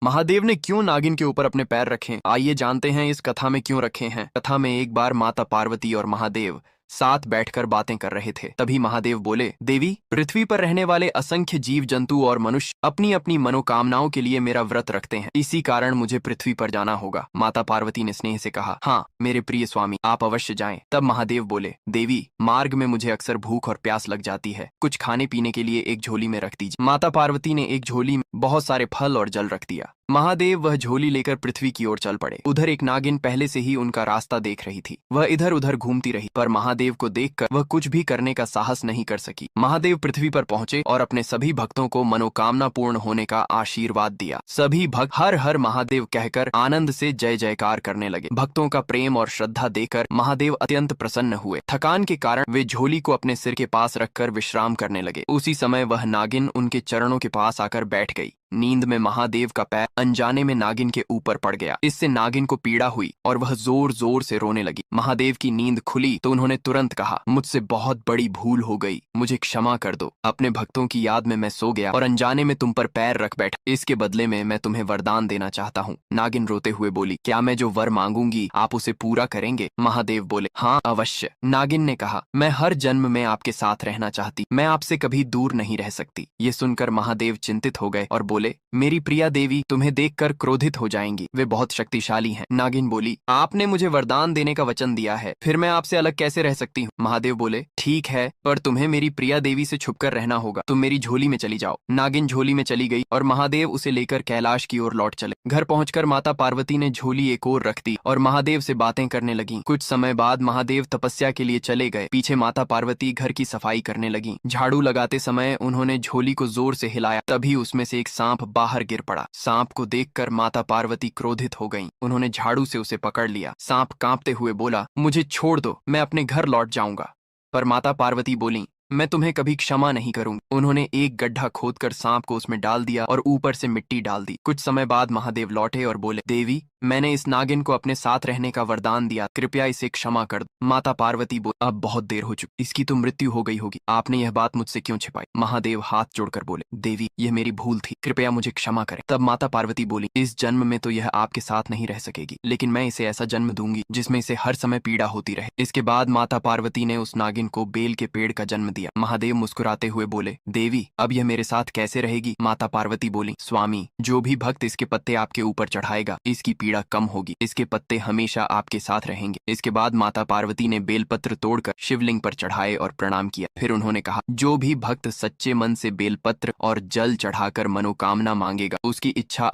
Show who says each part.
Speaker 1: महादेव ने क्यों नागिन के ऊपर अपने पैर रखे? आइए जानते हैं इस कथा में क्यों रखे हैं। कथा में एक बार माता पार्वती और महादेव साथ बैठकर बातें कर रहे थे। तभी महादेव बोले, देवी, पृथ्वी पर रहने वाले असंख्य जीव जंतु और मनुष्य अपनी अपनी मनोकामनाओं के लिए मेरा व्रत रखते हैं, इसी कारण मुझे पृथ्वी पर जाना होगा। माता पार्वती ने स्नेह से कहा, हाँ मेरे प्रिय स्वामी, आप अवश्य जाएं। तब महादेव बोले, देवी, मार्ग में मुझे अक्सर भूख और प्यास लग जाती है, कुछ खाने पीने के लिए एक झोली में रख दीजिए। माता पार्वती ने एक झोली में बहुत सारे फल और जल रख दिया। महादेव वह झोली लेकर पृथ्वी की ओर चल पड़े। उधर एक नागिन पहले से ही उनका रास्ता देख रही थी। वह इधर उधर घूमती रही, पर महादेव को देखकर वह कुछ भी करने का साहस नहीं कर सकी। महादेव पृथ्वी पर पहुंचे और अपने सभी भक्तों को मनोकामना पूर्ण होने का आशीर्वाद दिया। सभी भक्त हर हर महादेव कहकर आनंद से जय जयकार करने लगे। भक्तों का प्रेम और श्रद्धा देखकर महादेव अत्यंत प्रसन्न हुए। थकान के कारण वे झोली को अपने सिर के पास रखकर विश्राम करने लगे। उसी समय वह नागिन उनके चरणों के पास आकर बैठ गई। नींद में महादेव का पैर अनजाने में नागिन के ऊपर पड़ गया। इससे नागिन को पीड़ा हुई और वह जोर जोर से रोने लगी। महादेव की नींद खुली तो उन्होंने तुरंत कहा, मुझसे बहुत बड़ी भूल हो गई, मुझे क्षमा कर दो। अपने भक्तों की याद में मैं सो गया और अनजाने में तुम पर पैर रख बैठा। इसके बदले में मैं तुम्हें वरदान देना चाहता हूँ। नागिन रोते हुए बोली, क्या मैं जो वर मांगूंगी आप उसे पूरा करेंगे? महादेव बोले, हाँ अवश्य। नागिन ने कहा, मैं हर जन्म में आपके साथ रहना चाहती, मैं आपसे कभी दूर नहीं रह सकती। ये सुनकर महादेव चिंतित हो गए और बोले, मेरी प्रिया देवी तुम्हें देखकर क्रोधित हो जाएंगी, वे बहुत शक्तिशाली हैं। नागिन बोली, आपने मुझे वरदान देने का वचन दिया है, फिर मैं आपसे अलग कैसे रह सकती हूँ? महादेव बोले, ठीक है, पर तुम्हें मेरी प्रिया देवी से छुपकर रहना होगा। तुम मेरी झोली में चली जाओ। नागिन झोली में चली गई और महादेव उसे लेकर कैलाश की ओर लौट चले। घर पहुंचकर माता पार्वती ने झोली एक ओर रख दी और महादेव से बातें करने लगी। कुछ समय बाद महादेव तपस्या के लिए चले गए। पीछे माता पार्वती घर की सफाई करने लगी। झाड़ू लगाते समय उन्होंने झोली को जोर से हिलाया, तभी उसमें से एक सांप बाहर गिर पड़ा। सांप को देखकर माता पार्वती क्रोधित हो गईं। उन्होंने झाड़ू से उसे पकड़ लिया। सांप कांपते हुए बोला, मुझे छोड़ दो, मैं अपने घर लौट जाऊंगा। पर माता पार्वती बोली, मैं तुम्हें कभी क्षमा नहीं करूंगी। उन्होंने एक गड्ढा खोदकर सांप को उसमें डाल दिया और ऊपर से मिट्टी डाल दी। कुछ समय बाद महादेव लौटे और बोले, देवी, मैंने इस नागिन को अपने साथ रहने का वरदान दिया, कृपया इसे क्षमा कर दो। माता पार्वती बोली, अब बहुत देर हो चुकी, इसकी तो मृत्यु हो गई होगी, आपने यह बात मुझसे क्यों छिपाई? महादेव हाथ जोड़कर बोले, देवी, यह मेरी भूल थी, कृपया मुझे क्षमा करें। तब माता पार्वती बोली, इस जन्म में तो यह आपके साथ नहीं रह सकेगी, लेकिन मैं इसे ऐसा जन्म दूंगी जिसमें इसे हर समय पीड़ा होती रहे। इसके बाद माता पार्वती ने उस नागिन को बेल के पेड़ का जन्म दिया। महादेव मुस्कुराते हुए बोले, देवी, अब यह मेरे साथ कैसे रहेगी? माता पार्वती बोली, स्वामी, जो भी भक्त इसके पत्ते आपके ऊपर चढ़ाएगा, इसकी पीड़ा कम होगी, इसके पत्ते हमेशा आपके साथ रहेंगे। इसके बाद माता पार्वती ने बेलपत्र तोड़कर शिवलिंग पर चढ़ाए और प्रणाम किया। फिर उन्होंने कहा, जो भी भक्त सच्चे मन से बेलपत्र और जल चढ़ाकर मनोकामना मांगेगा, उसकी इच्छा